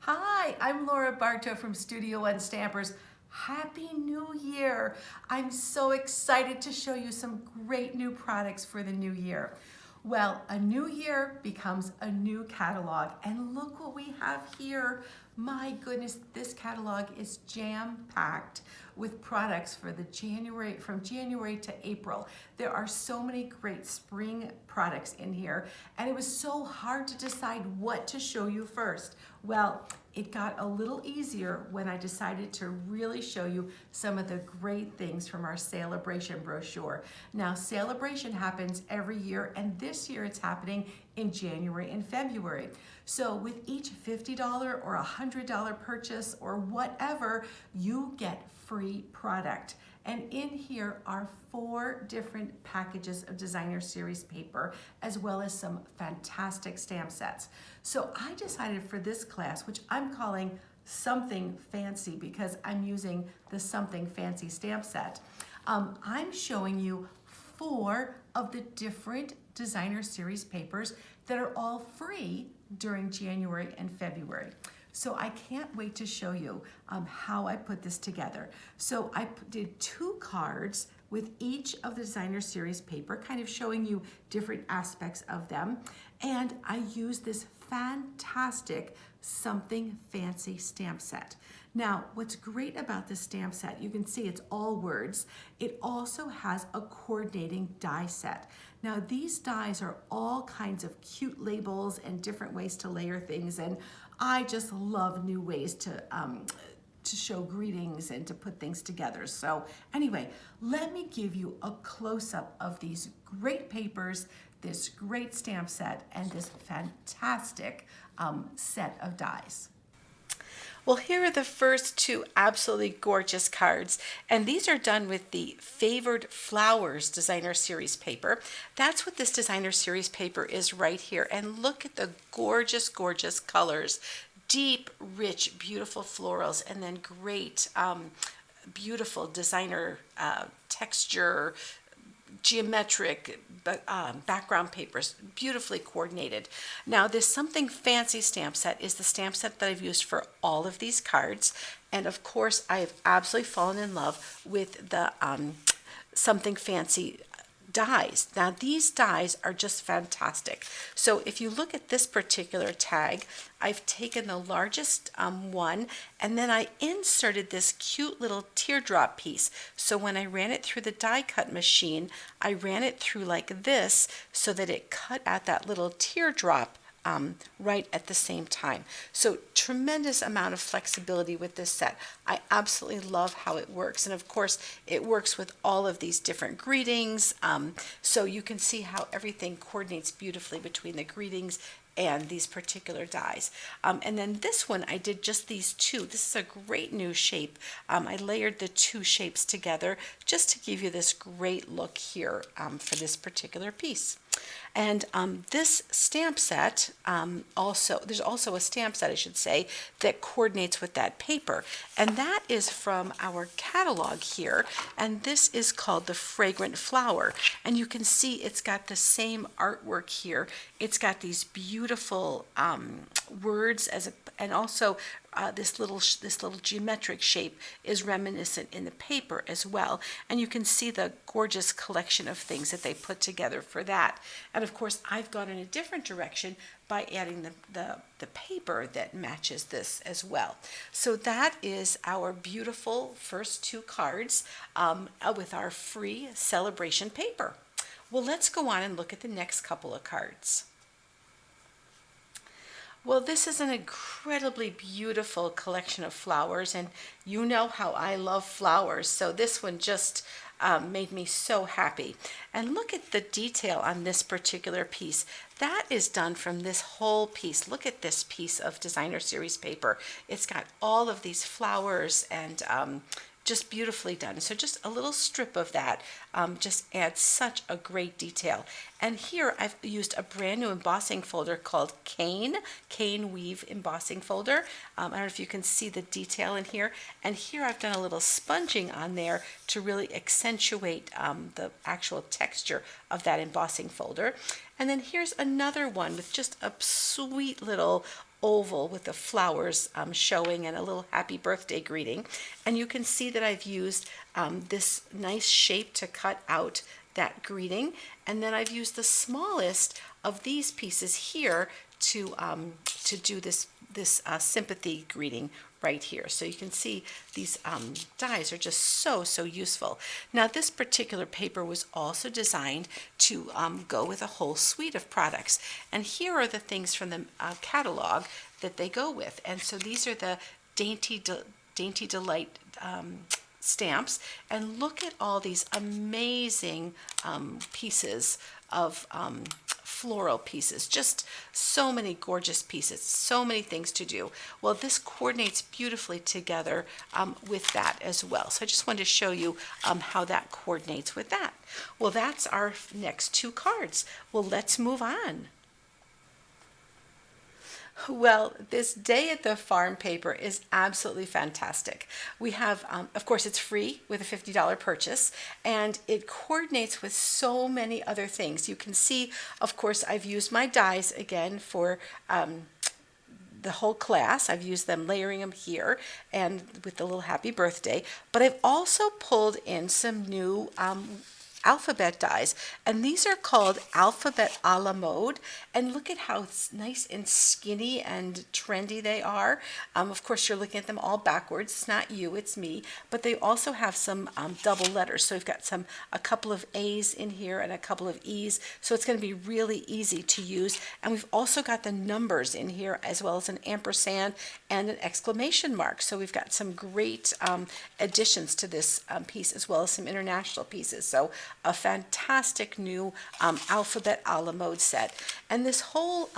Hi, I'm Laura Bartow from Studio One Stampers. Happy New Year! I'm so excited to show you some great new products for the new year. Well, a new year becomes a new catalog, and look what we have here. My goodness, this catalog is jam-packed with products for from January to April. There are so many great spring products in here, and it was so hard to decide what to show you first. Well, it got a little easier when I decided to really show you some of the great things from our Sale-a-Bration brochure. Now, Sale-a-Bration happens every year, and this year it's happening in January and February. So with each $50 or $100 purchase or whatever, you get free product. And in here are 4 different packages of designer series paper, as well as some fantastic stamp sets. So I decided for this class, which I'm calling Something Fancy because I'm using the Something Fancy stamp set, I'm showing you 4 of the different designer series papers that are all free during January and February. So I can't wait to show you how I put this together. So I did 2 cards with each of the designer series paper, kind of showing you different aspects of them. And I used this fantastic Something Fancy stamp set. Now, what's great about this stamp set, you can see it's all words. It also has a coordinating die set. Now, these dies are all kinds of cute labels and different ways to layer things, and I just love new ways to show greetings and to put things together. So anyway, let me give you a close-up of these great papers, this great stamp set, and this fantastic set of dies. Well, here are the first 2 absolutely gorgeous cards, and these are done with the Favored Flowers designer series paper. That's what this designer series paper is right here, and look at the gorgeous, gorgeous colors. Deep, rich, beautiful florals, and then great, beautiful designer texture, geometric background papers, beautifully coordinated. Now, this Something Fancy stamp set is the stamp set that I've used for all of these cards, and of course I have absolutely fallen in love with the Something Fancy dies. Now, these dies are just fantastic. So if you look at this particular tag, I've taken the largest one, and then I inserted this cute little teardrop piece. So when I ran it through the die cut machine, I ran it through like this so that it cut at that little teardrop right at the same time. So tremendous amount of flexibility with this set. I absolutely love how it works, and of course it works with all of these different greetings, so you can see how everything coordinates beautifully between the greetings and these particular dies. And then this one, I did just these 2. This is a great new shape. I layered the 2 shapes together just to give you this great look here for this particular piece. And this stamp set, there's also a stamp set, I should say, that coordinates with that paper. And that is from our catalog here. And this is called the Fragrant Flower. And you can see it's got the same artwork here. It's got these beautiful words and also this little geometric shape is reminiscent in the paper as well, and you can see the gorgeous collection of things that they put together for that. And of course, I've gone in a different direction by adding the paper that matches this as well. So that is our beautiful first 2 cards with our free Sale-a-Bration paper. Well, let's go on and look at the next couple of cards. Well, this is an incredibly beautiful collection of flowers, and you know how I love flowers, so this one just made me so happy. And look at the detail on this particular piece. That is done from this whole piece. Look at this piece of designer series paper. It's got all of these flowers and just beautifully done. So just a little strip of that just adds such a great detail. And here I've used a brand new embossing folder called Cane Weave Embossing Folder. I don't know if you can see the detail in here. And here I've done a little sponging on there to really accentuate the actual texture of that embossing folder. And then here's another one with just a sweet little oval with the flowers showing and a little happy birthday greeting. And you can see that I've used this nice shape to cut out that greeting. And then I've used the smallest of these pieces here to do this sympathy greeting right here. So you can see these dies are just so useful. Now this particular paper was also designed to go with a whole suite of products. And here are the things from the catalog that they go with. And so these are the Dainty Delight stamps, and look at all these amazing pieces of floral pieces, just so many gorgeous pieces, so many things to do. Well, this coordinates beautifully together with that as well. So I just wanted to show you how that coordinates with that. Well, that's our next two cards. Well, let's move on. Well, this Day at the Farm paper is absolutely fantastic. We have, of course, it's free with a $50 purchase, and it coordinates with so many other things. You can see, of course, I've used my dies again for the whole class. I've used them, layering them here and with the little happy birthday, but I've also pulled in some new alphabet dies, and these are called Alphabet a la Mode, and look at how nice and skinny and trendy they are. Of course, you're looking at them all backwards. It's not you, it's me, but they also have some double letters. So we've got a couple of A's in here and a couple of E's, so it's going to be really easy to use. And we've also got the numbers in here, as well as an ampersand and an exclamation mark. So we've got some great additions to this piece, as well as some international pieces. So a fantastic new Alphabet a la Mode set. And this whole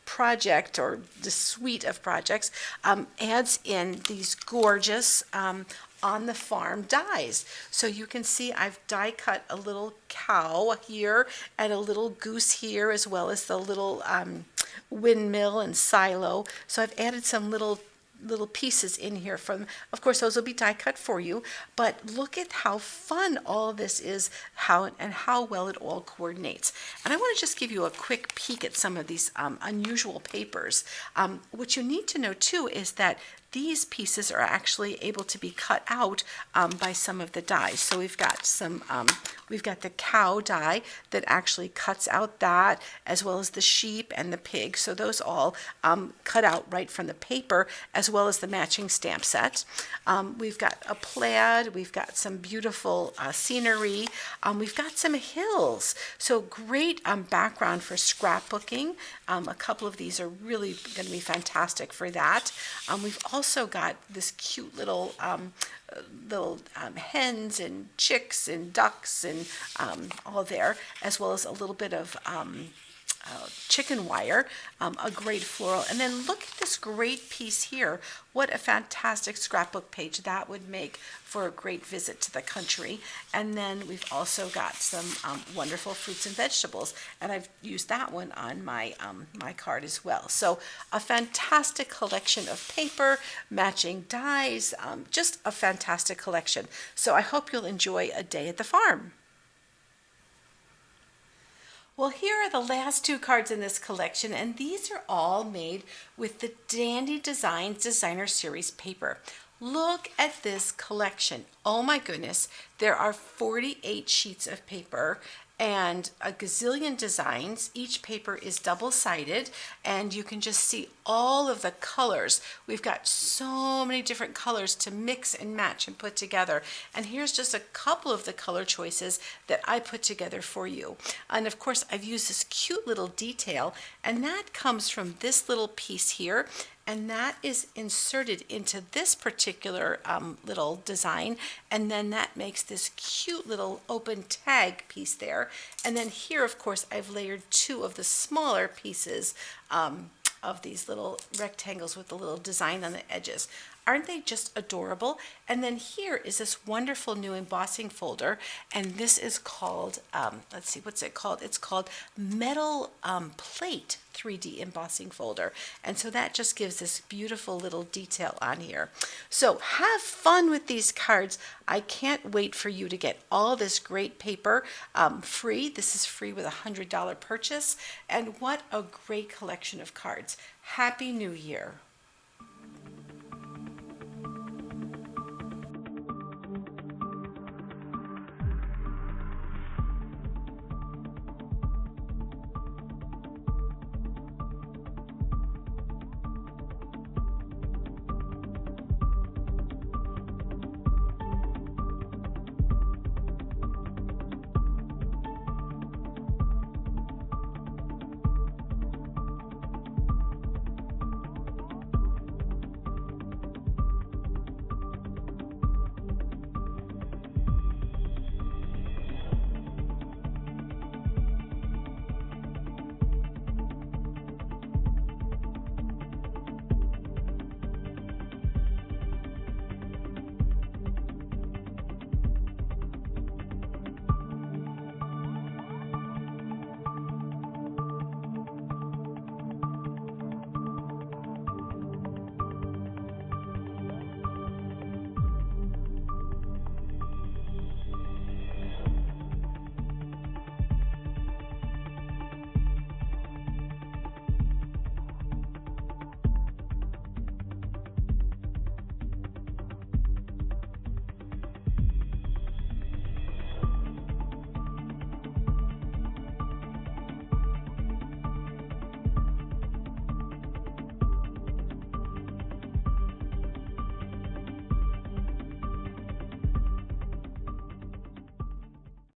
project, or the suite of projects, adds in these gorgeous on the farm dies. So you can see I've die cut a little cow here and a little goose here, as well as the little windmill and silo. So I've added some little pieces in here from, of course, those will be die cut for you, but look at how fun all of this is, how well it all coordinates. And I want to just give you a quick peek at some of these unusual papers. What you need to know too is that these pieces are actually able to be cut out by some of the dies. So we've got the cow die that actually cuts out that, as well as the sheep and the pig. So those all cut out right from the paper, as well as the matching stamp set. We've got a plaid, we've got some beautiful scenery, we've got some hills. So great background for scrapbooking. A couple of these are really going to be fantastic for that. We've also got this cute little hens and chicks and ducks and all there, as well as a little bit of chicken wire, a great floral. And then look at this great piece here. What a fantastic scrapbook page that would make for a great visit to the country. And then we've also got some wonderful fruits and vegetables, and I've used that one on my my card as well. So a fantastic collection of paper, matching dies, just a fantastic collection. So I hope you'll enjoy a day at the farm. Well, here are the last two cards in this collection, and these are all made with the Dandy Designs Designer Series paper. Look at this collection. Oh my goodness, there are 48 sheets of paper and a gazillion designs. Each paper is double-sided, and you can just see all of the colors. We've got so many different colors to mix and match and put together. And here's just a couple of the color choices that I put together for you. And of course, I've used this cute little detail, and that comes from this little piece here, and that is inserted into this particular little design, and then that makes this cute little open tag piece there. And then here, of course, I've layered two of the smaller pieces of these little rectangles with the little design on the edges. Aren't they just adorable? And then here is this wonderful new embossing folder, and this is called, let's see, what's it called? It's called Metal Plate 3D Embossing Folder. And so that just gives this beautiful little detail on here. So have fun with these cards. I can't wait for you to get all this great paper free. This is free with a $100 purchase. And what a great collection of cards. Happy New Year.